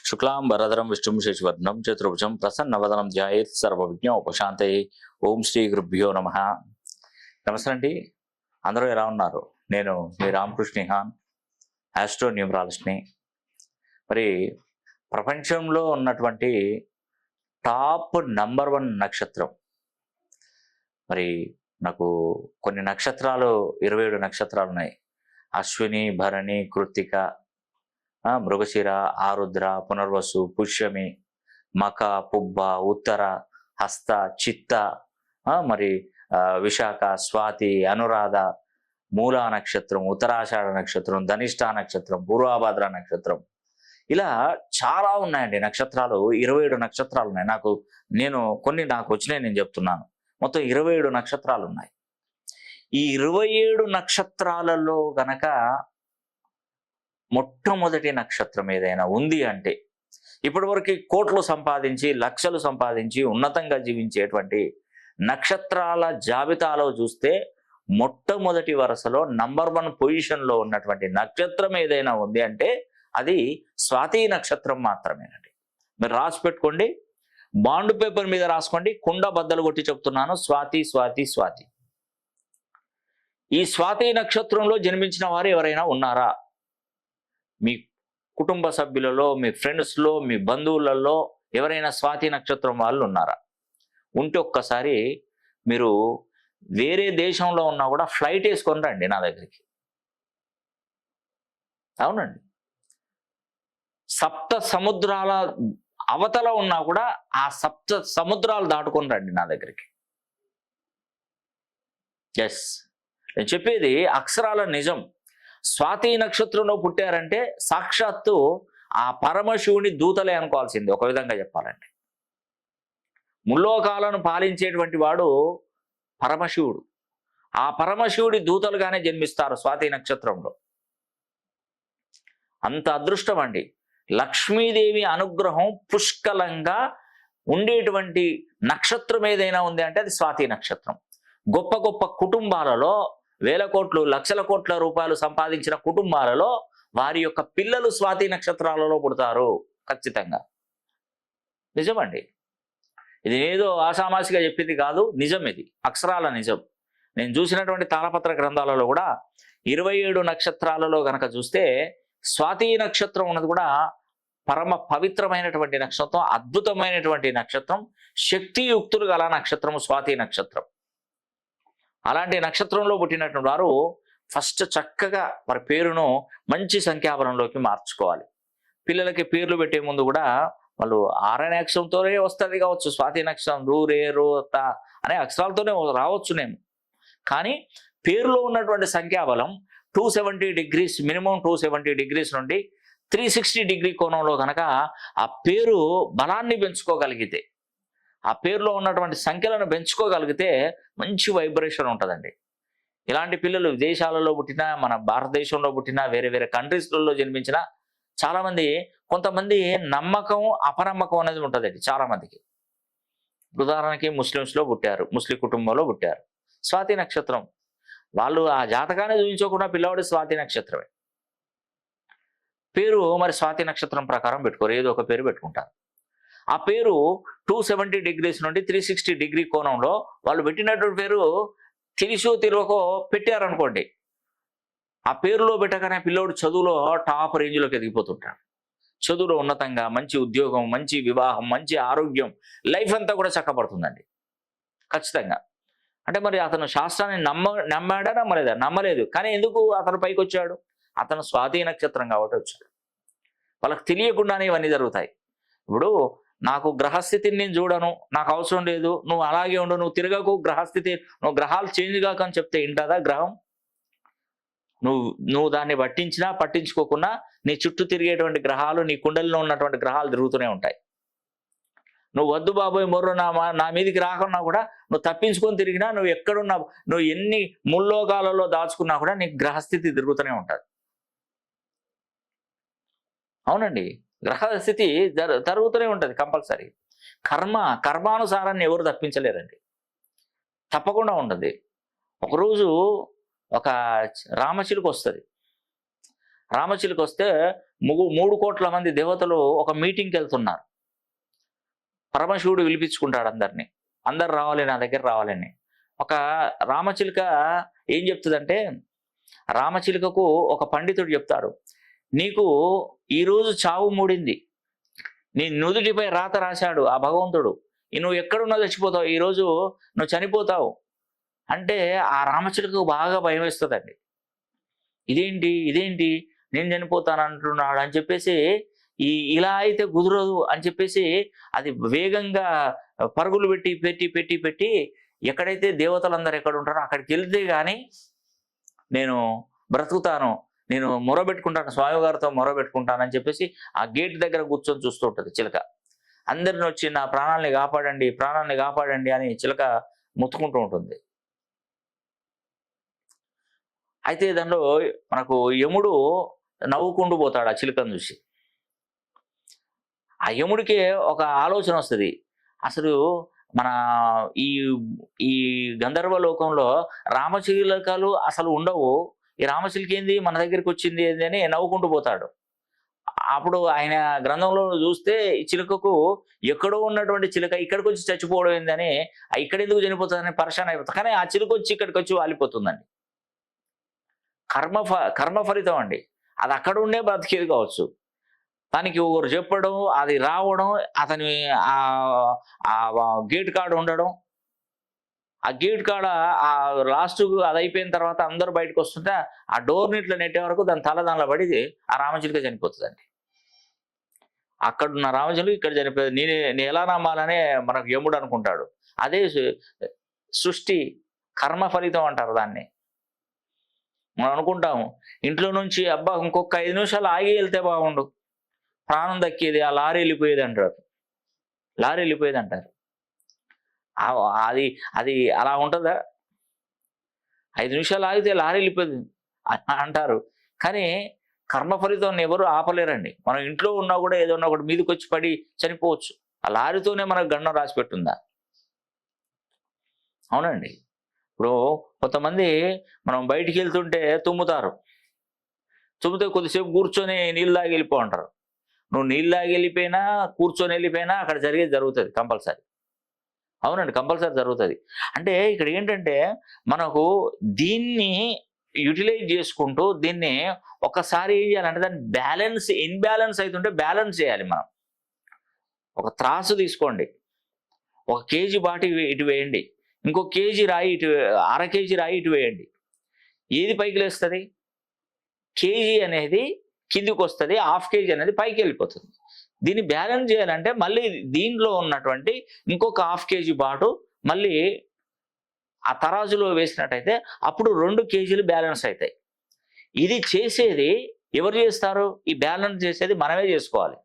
శుక్లాంబరధరం విష్ణుం శశివర్ణం చతుర్భుజం ప్రసన్నవదనం ధ్యాయేత్ సర్వవిజ్ఞోపశాంతయే. ఓం శ్రీ గురుభ్యో నమః. నమస్తే అండి, అందరూ ఎలా ఉన్నారు? నేను మీ రామకృష్ణిహాన్, ఆస్ట్రో న్యూమరాలజిస్ట్ని. మరి ప్రపంచంలో ఉన్నటువంటి టాప్ నంబర్ 1 నక్షత్రం, మరి నాకు కొన్ని నక్షత్రాలు 27 నక్షత్రాలు ఉన్నాయి. అశ్విని, భరణి, కృత్తిక, మృగశిర, ఆరుద్ర, పునర్వసు, పుష్యమి, మక, పుబ్బ, ఉత్తర, హస్త, చిత్త, మరి విశాఖ, స్వాతి, అనురాధ, మూలా నక్షత్రం, ఉత్తరాషాఢ నక్షత్రం, ధనిష్ట నక్షత్రం, పూర్వభద్ర నక్షత్రం, ఇలా చాలా ఉన్నాయండి నక్షత్రాలు. 27 నక్షత్రాలు ఉన్నాయి. నాకు వచ్చినాయి, నేను చెప్తున్నాను. మొత్తం 27 నక్షత్రాలు ఉన్నాయి. ఈ 27 నక్షత్రాలలో గనక మొట్టమొదటి నక్షత్రం ఏదైనా ఉంది అంటే, ఇప్పటివరకు కోట్లు సంపాదించి, లక్షలు సంపాదించి, ఉన్నతంగా జీవించేటువంటి నక్షత్రాల జాబితాలో చూస్తే మొట్టమొదటి వరుసలో నంబర్ 1 పొజిషన్లో ఉన్నటువంటి నక్షత్రం ఏదైనా ఉంది అంటే అది స్వాతి నక్షత్రం మాత్రమేనండి. మీరు రాసి పెట్టుకోండి, బాండ్ పేపర్ మీద రాసుకోండి, కుండ బద్దలు కొట్టి చెప్తున్నాను. స్వాతి స్వాతి స్వాతి. ఈ స్వాతి నక్షత్రంలో జన్మించిన వారు ఎవరైనా ఉన్నారా? మీ కుటుంబ సభ్యులలో, మీ ఫ్రెండ్స్లో, మీ బంధువులలో ఎవరైనా స్వాతి నక్షత్రం వాళ్ళు ఉన్నారా? ఉంటే ఒక్కసారి మీరు వేరే దేశంలో ఉన్నా కూడా ఫ్లైట్ వేసుకొని రండి నా దగ్గరికి. అవునండి, సప్త సముద్రాల అవతల ఉన్నా కూడా ఆ సప్త సముద్రాలు దాటుకొని రండి నా దగ్గరికి. ఎస్, నేను చెప్పేది అక్షరాల నిజం. స్వాతి నక్షత్రంలో పుట్టారంటే సాక్షాత్తు ఆ పరమశివుని దూతలే అనుకోవాల్సింది, ఒక విధంగా చెప్పాలంటే. ముల్లోకాలను పాలించేటువంటి వాడు పరమశివుడు. ఆ పరమశివుడి దూతలుగానే జన్మిస్తారు స్వాతి నక్షత్రంలో. అంత అదృష్టం అండి. లక్ష్మీదేవి అనుగ్రహం పుష్కలంగా ఉండేటువంటి నక్షత్రం ఏదైనా ఉంది అంటే అది స్వాతి నక్షత్రం. గొప్ప గొప్ప కుటుంబాలలో, వేల కోట్లు, లక్షల కోట్ల రూపాయలు సంపాదించిన కుటుంబాలలో వారి యొక్క పిల్లలు స్వాతి నక్షత్రాలలో పుడతారు. ఖచ్చితంగా నిజమండి. ఇది ఏదో ఆషామాషిగా చెప్పింది కాదు, నిజం. ఇది అక్షరాల నిజం. నేను చూసినటువంటి తాళపత్ర గ్రంథాలలో కూడా 27 నక్షత్రాలలో గనక చూస్తే స్వాతి నక్షత్రం ఉన్నది కూడా పరమ పవిత్రమైనటువంటి నక్షత్రం, అద్భుతమైనటువంటి నక్షత్రం, శక్తియుక్తులు గల నక్షత్రం స్వాతి నక్షత్రం. అలాంటి నక్షత్రంలో పుట్టినటువంటి వారు ఫస్ట్ చక్కగా వారి పేరును మంచి సంఖ్యాబలంలోకి మార్చుకోవాలి. పిల్లలకి పేర్లు పెట్టే ముందు కూడా వాళ్ళు ఆరనే అక్షరంతోనే వస్తుంది కావచ్చు. స్వాతి నక్షత్రం రూ, రే, రో, త అనే అక్షరాలతోనే రావచ్చునేమో. కానీ పేరులో ఉన్నటువంటి సంఖ్యాబలం 270 డిగ్రీస్, మినిమం 270 డిగ్రీస్ నుండి 360 డిగ్రీ కోణంలో కనుక ఆ పేరు బలాన్ని పెంచుకోగలిగితే, ఆ పేరులో ఉన్నటువంటి సంఖ్యలను పెంచుకోగలిగితే మంచి వైబ్రేషన్ ఉంటుందండి. ఇలాంటి పిల్లలు విదేశాలలో పుట్టినా, మన భారతదేశంలో పుట్టినా, వేరే వేరే కంట్రీస్లలో జన్మించిన చాలామంది, కొంతమంది నమ్మకం అపనమ్మకం అనేది ఉంటుందండి చాలామందికి. ఉదాహరణకి ముస్లిమ్స్లో పుట్టారు, ముస్లిం కుటుంబంలో పుట్టారు, స్వాతి నక్షత్రం. వాళ్ళు ఆ జాతకాన్ని చూపించకుండా పిల్లవాడి స్వాతి నక్షత్రమే. పేరు మరి స్వాతి నక్షత్రం ప్రకారం పెట్టుకోరు, ఏదో ఒక పేరు పెట్టుకుంటారు. ఆ పేరు 270 డిగ్రీస్ నుండి 360 డిగ్రీ కోణంలో వాళ్ళు పెట్టినటువంటి పేరు తెలుసో తెలియకో పెట్టారనుకోండి, ఆ పేరులో పెట్టగానే పిల్లోడు చదువులో టాప్ రేంజ్లోకి ఎదిగిపోతుంటాడు. చదువులో ఉన్నతంగా మంచి ఉద్యోగం, మంచి వివాహం, మంచి ఆరోగ్యం, లైఫ్ అంతా కూడా చక్కబడుతుందండి ఖచ్చితంగా. అంటే మరి అతను శాస్త్రాన్ని నమ్మాడా నమ్మలేదా? నమ్మలేదు. కానీ ఎందుకు అతను పైకి వచ్చాడు? అతను స్వాతి నక్షత్రం కాబట్టి వచ్చాడు. వాళ్ళకి తెలియకుండానే ఇవన్నీ జరుగుతాయి. ఇప్పుడు నాకు గ్రహస్థితిని నేను చూడను, నాకు అవసరం లేదు, నువ్వు అలాగే ఉండు, నువ్వు తిరగకు, గ్రహస్థితి, నువ్వు గ్రహాలు చేంజ్ కాక అని చెప్తే ఇంటదా గ్రహం? నువ్వు దాన్ని పట్టించినా పట్టించుకోకుండా నీ చుట్టూ తిరిగేటువంటి గ్రహాలు, నీ కుండలిలో ఉన్నటువంటి గ్రహాలు తిరుగుతూనే ఉంటాయి. నువ్వు వద్దు బాబోయ్ మొర్రు నా మీదికి రాకున్నా కూడా, నువ్వు తప్పించుకొని తిరిగినా, నువ్వు ఎక్కడున్నా, నువ్వు ఎన్ని ముల్లోకాలలో దాచుకున్నా కూడా నీకు గ్రహస్థితి తిరుగుతూనే ఉంటుంది. అవునండి, గ్రహస్థితి జరుగుతూనే ఉంటుంది కంపల్సరీ. కర్మానుసారాన్ని ఎవరు తప్పించలేరండి, తప్పకుండా ఉంటుంది. ఒకరోజు ఒక రామచిలుక వస్తుంది. రామచిలుక వస్తే 3 కోట్ల మంది దేవతలు ఒక మీటింగ్కి వెళ్తున్నారు. పరమశివుడు పిలిపించుకుంటాడు అందరినీ, అందరు రావాలి నా దగ్గర రావాలని. ఒక రామచిలుక ఏం చెప్తుందంటే, రామచిలుకకు ఒక పండితుడు చెప్తాడు, నీకు ఈరోజు చావు మూడింది, నీ నుదుటిపై రాత రాశాడు ఆ భగవంతుడు, నువ్వు ఎక్కడున్నా చచ్చిపోతావు, ఈరోజు నువ్వు చనిపోతావు అంటే ఆ రామచిలుకకు బాగా భయం వేస్తుందండి. ఇదేంటి నేను చనిపోతాను అంటున్నాడు అని చెప్పేసి, ఇలా అయితే కుదరదు అని చెప్పేసి అది వేగంగా పరుగులు పెట్టి ఎక్కడైతే దేవతలందరూ ఎక్కడ ఉంటారో అక్కడికి వెళ్తే కానీ నేను బ్రతుకుతాను, నేను మొరబెట్టుకుంటాను, స్వామివారితో మొరబెట్టుకుంటానని చెప్పేసి ఆ గేట్ దగ్గర కూర్చొని చూస్తూ ఉంటుంది చిలక. అందరిని వచ్చి నా ప్రాణాలని కాపాడండి అని చిలక మొత్తుకుంటూ ఉంటుంది. అయితే దానిలో మనకు యముడు నవ్వుకుంటూ పోతాడు ఆ చిలుకను చూసి. ఆ యముడికి ఒక ఆలోచన వస్తుంది, అసలు మన ఈ గంధర్వ లోకంలో రామచిలుకలు అసలు ఉండవు, ఈ రామచిలుక ఏంది మన దగ్గరికి వచ్చింది ఏంది అని నవ్వుకుంటూ పోతాడు. అప్పుడు ఆయన గ్రంథంలో చూస్తే ఈ చిలుకకు ఎక్కడో ఉన్నటువంటి చిలుక ఇక్కడికి వచ్చి చచ్చిపోవడం ఏందని, ఇక్కడ ఎందుకు చనిపోతుందని పరేషాన్ అయిపోతుంది. కానీ ఆ చిలుక వచ్చి ఇక్కడికి వచ్చి వాలిపోతుందండి. కర్మ ఫలితం అండి. అది అక్కడ ఉండే బ్రతికేది కావచ్చు, తనకి ఒకరు చెప్పడం, అది రావడం, అతని ఆ గేట్ కాడ ఉండడం, ఆ గేట్ కాడ ఆ లాస్ట్కు అది అయిపోయిన తర్వాత అందరూ బయటకు వస్తుంటే ఆ డోర్ని ఇట్లా నెట్టే వరకు దాని దానిలో పడి ఆ రామచిలుక చనిపోతుందండి. అక్కడున్న రామచిలుక ఇక్కడ చనిపోతుంది. నేను ఎలా నమ్మాలనే మనకు యముడు అనుకుంటాడు. అదే సృష్టి కర్మ ఫలితం అంటారు దాన్ని. మనం అనుకుంటాము ఇంట్లో నుంచి అబ్బా ఇంకొక 5 నిమిషాలు ఆగి వెళ్తే బాగుండు, ప్రాణం దక్కేది, ఆ లారీ వెళ్ళిపోయేది అంటారు. అది అలా ఉంటుందా? 5 నిమిషాలు ఆగితే లారీ వెళ్ళిపోయింది అంటారు. కానీ కర్మ ఫలితాన్ని ఎవరు ఆపలేరండి. మనం ఇంట్లో ఉన్నా కూడా ఏదన్నా ఒకటి మీదకి వచ్చి పడి చనిపోవచ్చు. ఆ లారీతోనే మనకు గండం రాసి పెట్టుందా? అవునండి. ఇప్పుడు కొంతమంది మనం బయటికి వెళ్తుంటే తుమ్మితే కొద్దిసేపు కూర్చొని నీళ్ళు తాగి వెళ్ళిపో అంటారు. నువ్వు నీళ్ళు తాగి వెళ్ళిపోయినా కూర్చొని వెళ్ళిపోయినా అక్కడ జరుగుతుంది కంపల్సరీ. అవునండి, కంపల్సరీ జరుగుతుంది. అంటే ఇక్కడ ఏంటంటే మనకు దీన్ని యూటిలైజ్ చేసుకుంటూ దీన్ని ఒకసారి ఏం చేయాలంటే దాన్ని ఇన్బ్యాలెన్స్ అవుతుంటే బ్యాలెన్స్ చేయాలి. మనం ఒక త్రాసు తీసుకోండి, 1 కేజీ బాటి ఇటు వేయండి, ఇంకో కేజీ రాయి ఇటు, 1/2 కేజీ రాయి ఇటు వేయండి, ఏది పైకి లేస్తుంది? కేజీ అనేది కిందికి వస్తుంది, 1/2 కేజీ అనేది పైకి వెళ్ళిపోతుంది. దీన్ని బ్యాలెన్స్ చేయాలంటే మళ్ళీ దీంట్లో ఉన్నటువంటి ఇంకొక 1/2 కేజీ బాటు మళ్ళీ ఆ తరాజులో వేసినట్టయితే అప్పుడు 2 కేజీలు బ్యాలెన్స్ అవుతాయి. ఇది చేసేది ఎవరు చేస్తారు? ఈ బ్యాలెన్స్ చేసేది మనమే చేసుకోవాలి.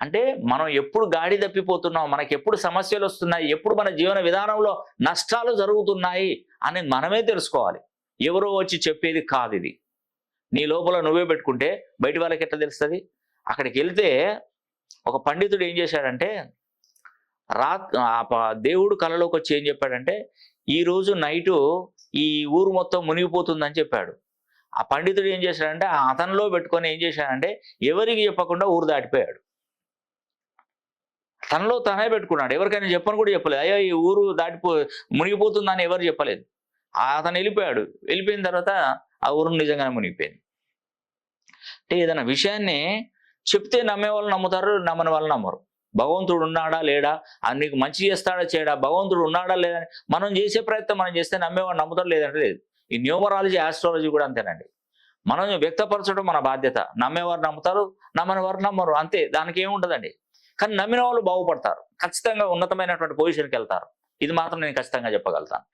అంటే మనం ఎప్పుడు గాడి తప్పిపోతున్నాం, మనకి ఎప్పుడు సమస్యలు వస్తున్నాయి, ఎప్పుడు మన జీవన విధానంలో నష్టాలు జరుగుతున్నాయి అని మనమే తెలుసుకోవాలి. ఎవరో వచ్చి చెప్పేది కాదు ఇది. నీ లోపల నువ్వే పెట్టుకుంటే బయట వాళ్ళకి ఎట్లా తెలుస్తుంది? అక్కడికి వెళ్తే ఒక పండితుడు ఏం చేశాడంటే, దేవుడు కళలోకి వచ్చి ఏం చెప్పాడంటే, ఈరోజు నైటు ఈ ఊరు మొత్తం మునిగిపోతుందని చెప్పాడు. ఆ పండితుడు ఏం చేశాడంటే అతనిలో పెట్టుకొని ఏం చేశాడంటే ఎవరికి చెప్పకుండా ఊరు దాటిపోయాడు. తనలో తనే పెట్టుకున్నాడు, ఎవరికైనా చెప్పని కూడా చెప్పలేదు. అయ్యో ఈ ఊరు మునిగిపోతుందని ఎవరు చెప్పలేదు. అతను వెళ్ళిపోయాడు. వెళ్ళిపోయిన తర్వాత ఆ ఊరు నిజంగానే మునిగిపోయింది. అంటే ఏదైనా విషయాన్ని చెప్తే నమ్మే వాళ్ళు నమ్ముతారు, నమ్మని వాళ్ళు నమ్మరు. భగవంతుడు ఉన్నాడా లేడా, నీకు మంచి చేస్తాడా చేయడా, భగవంతుడు ఉన్నాడా లేదా మనం చేసే ప్రయత్నం మనం చేస్తే నమ్మేవాడు నమ్ముతారు, లేదంటే లేదు. ఈ న్యూమరాలజీ, ఆస్ట్రాలజీ కూడా అంతేనండి. మనం వ్యక్తపరచడం మన బాధ్యత. నమ్మేవారు నమ్ముతారు, నమ్మని వారు నమ్మరు, అంతే. దానికి ఏముంటుందండి. కానీ నమ్మిన వాళ్ళు బాగుపడతారు, ఖచ్చితంగా ఉన్నతమైనటువంటి పొజిషన్కి వెళ్తారు. ఇది మాత్రం నేను ఖచ్చితంగా చెప్పగలుగుతాను.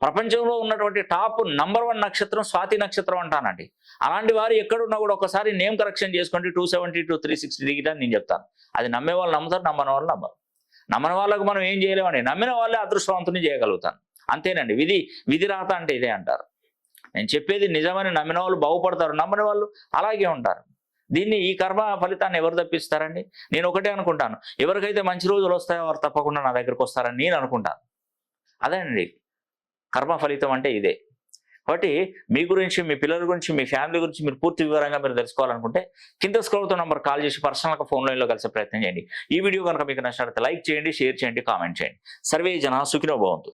ప్రపంచంలో ఉన్నటువంటి టాప్ నంబర్ 1 నక్షత్రం స్వాతి నక్షత్రం అంటానండి. అలాంటి వారు ఎక్కడున్నా కూడా ఒకసారి నేమ్ కరెక్షన్ చేసుకోండి, 270 to 360 డిగ్రీ అని నేను చెప్తాను. అది నమ్మే వాళ్ళు నమ్ముతారు, నమ్మని వాళ్ళు నమ్మరు. నమ్మని వాళ్ళకు మనం ఏం చేయలేమండి, నమ్మిన వాళ్ళే అదృష్టవంతుని చేయగలుగుతాను. అంతేనండి. విధి రాత అంటే ఇదే అంటారు. నేను చెప్పేది నిజమని నమ్మిన వాళ్ళు బాగుపడతారు, నమ్మని వాళ్ళు అలాగే ఉంటారు. ఈ కర్మ ఫలితాన్ని ఎవరు తప్పిస్తారండి? నేను ఒకటే అనుకుంటాను, ఎవరికైతే మంచి రోజులు వస్తాయో వారు తప్పకుండా నా దగ్గరకు వస్తారని నేను అనుకుంటాను. అదేనండి కర్మ ఫలితం అంటే ఇదే. కాబట్టి మీ గురించి, మీ పిల్లల గురించి, మీ ఫ్యామిలీ గురించి మీరు పూర్తి వివరంగా మీరు తెలుసుకోవాలనుకుంటే కింద స్క్రోల్ అవుతున్న నంబర్ కాల్ చేసి పర్సనల్గా ఫోన్ లైన్లో కలిసే ప్రయత్నం చేయండి. ఈ వీడియో కనుక మీకు నచ్చినట్లయితే లైక్ చేయండి, షేర్ చేయండి, కామెంట్ చేయండి. సర్వే జన సుఖినో భవంతు.